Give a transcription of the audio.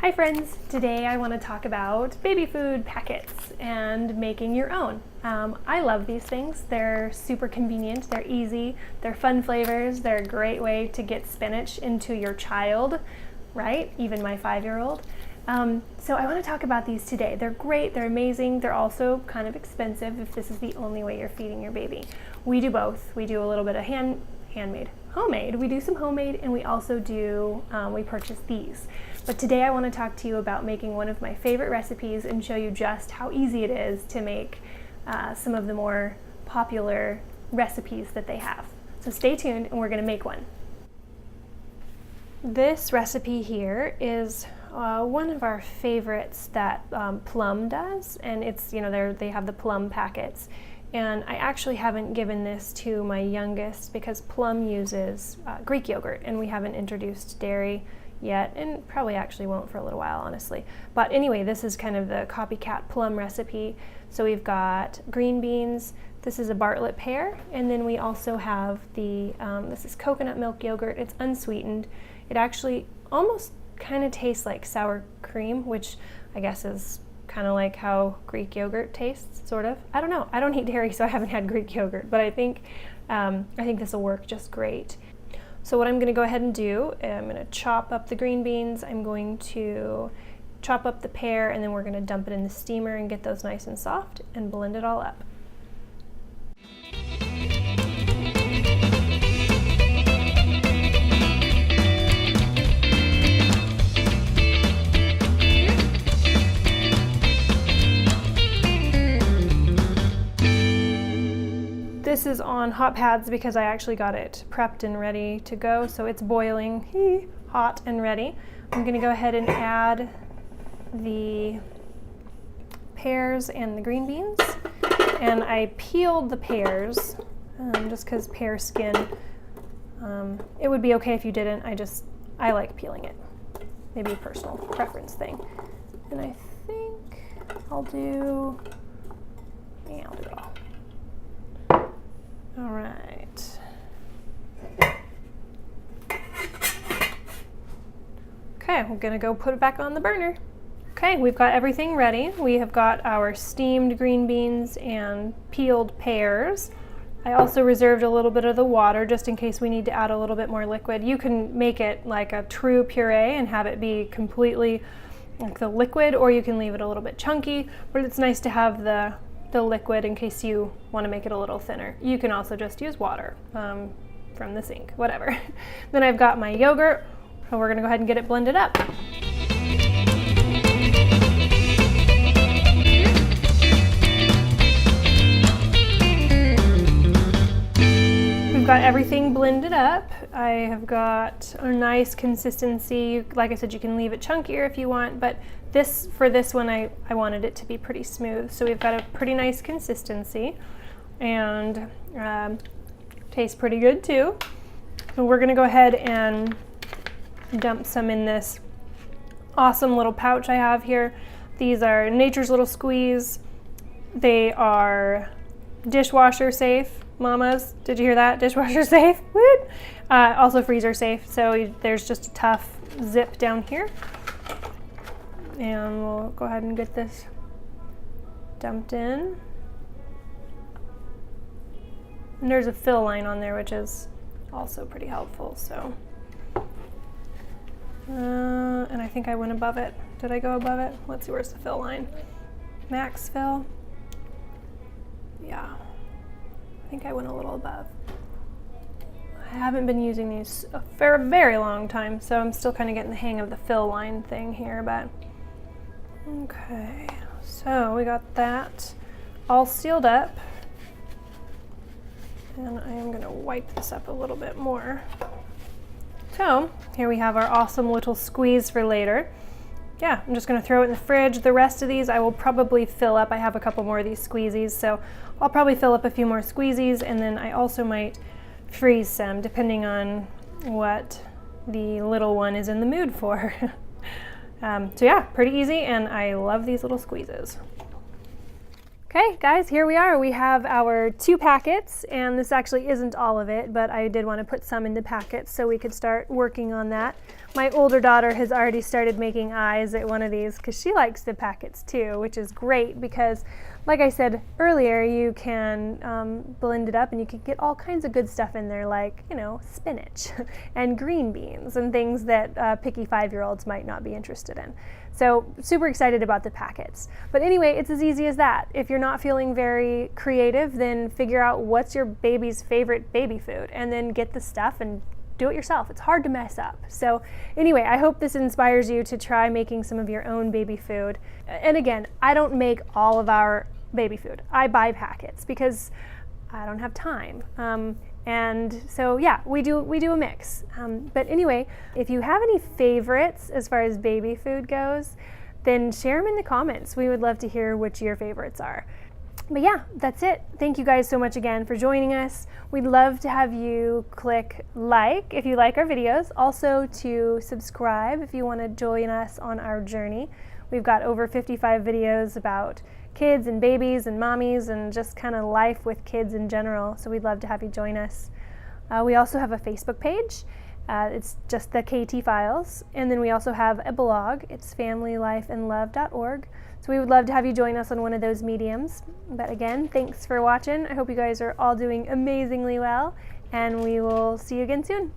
Hi friends! Today I want to talk about baby food packets and making your own. I love these things. They're super convenient, they're easy, they're fun flavors, they're a great way to get spinach into your child, right? Even my 5-year-old. So I want to talk about these today. They're great, they're amazing, they're also kind of expensive if this is the only way you're feeding your baby. We do both. We do a little bit of homemade. We do some homemade, and we also do, we purchase these. But today I want to talk to you about making one of my favorite recipes and show you just how easy it is to make some of the more popular recipes that they have. So stay tuned and we're going to make one. This recipe here is one of our favorites that Plum does, and it's, you know, they have the Plum packets. And I actually haven't given this to my youngest because Plum uses Greek yogurt, and we haven't introduced dairy yet, and probably actually won't for a little while, honestly. But anyway, this is kind of the copycat Plum recipe. So we've got green beans, this is a Bartlett pear, and then we also have the, this is coconut milk yogurt. It's unsweetened. It actually almost kind of tastes like sour cream, which I guess is kind of like how Greek yogurt tastes, sort of. I don't know. I don't eat dairy, so I haven't had Greek yogurt, but I think this will work just great. So what I'm going to go ahead and do, I'm going to chop up the green beans, I'm going to chop up the pear, and then we're going to dump it in the steamer and get those nice and soft and blend it all up. This is on hot pads because I actually got it prepped and ready to go, so it's boiling hot and ready. I'm going to go ahead and add the pears and the green beans, and I peeled the pears just because pear skin, it would be okay if you didn't. I like peeling it. Maybe a personal preference thing. And I think I'll do it all. All right. Okay, we're gonna go put it back on the burner. Okay, we've got everything ready. We have got our steamed green beans and peeled pears. I also reserved a little bit of the water just in case we need to add a little bit more liquid. You can make it like a true puree and have it be completely like the liquid, or you can leave it a little bit chunky, but it's nice to have the liquid in case you want to make it a little thinner. You can also just use water from the sink, whatever. Then I've got my yogurt, so we're going to go ahead and get it blended up. We've got everything blended up. I have got a nice consistency. Like I said, you can leave it chunkier if you want, but for this one, I wanted it to be pretty smooth. So we've got a pretty nice consistency, and tastes pretty good too. So we're gonna go ahead and dump some in this awesome little pouch I have here. These are Nature's Little Squeeze. They are dishwasher safe. Mamas, did you hear that? Dishwasher safe. Woot! Also freezer safe. So there's just a tough zip down here. And we'll go ahead and get this dumped in. And there's a fill line on there, which is also pretty helpful. So, and I think I went above it. Did I go above it? Let's see, where's the fill line? Max fill. Yeah, I think I went a little above. I haven't been using these for a very long time, so I'm still kind of getting the hang of the fill line thing here, but okay, so we got that all sealed up, and I am going to wipe this up a little bit more. So here we have our awesome little squeeze for later. Yeah, I'm just going to throw it in the fridge. The rest of these I will probably fill up. I have a couple more of these squeezies, so I'll probably fill up a few more squeezies, and then I also might freeze some depending on what the little one is in the mood for. So yeah, pretty easy, and I love these little squeezes. Okay guys, here we are. We have our 2 packets, and this actually isn't all of it, but I did want to put some in the packets so we could start working on that. My older daughter has already started making eyes at one of these because she likes the packets too, which is great because, like I said earlier, you can blend it up and you can get all kinds of good stuff in there, like, you know, spinach and green beans and things that picky 5-year-olds might not be interested in. So super excited about the packets. But anyway, it's as easy as that. If you're not feeling very creative, then figure out what's your baby's favorite baby food and then get the stuff and do it yourself. It's hard to mess up. So anyway, I hope this inspires you to try making some of your own baby food. And again, I don't make all of our baby food. I buy packets because I don't have time. And so yeah, we do a mix. But anyway, if you have any favorites as far as baby food goes, then share them in the comments. We would love to hear which your favorites are. But yeah, that's it. Thank you guys so much again for joining us. We'd love to have you click like if you like our videos. Also to subscribe if you want to join us on our journey. We've got over 55 videos about kids and babies and mommies and just kind of life with kids in general. So we'd love to have you join us. We also have a Facebook page. It's just the KT Files. And then we also have a blog. It's familylifeandlove.org. So we would love to have you join us on one of those mediums. But again, thanks for watching. I hope you guys are all doing amazingly well, and we will see you again soon.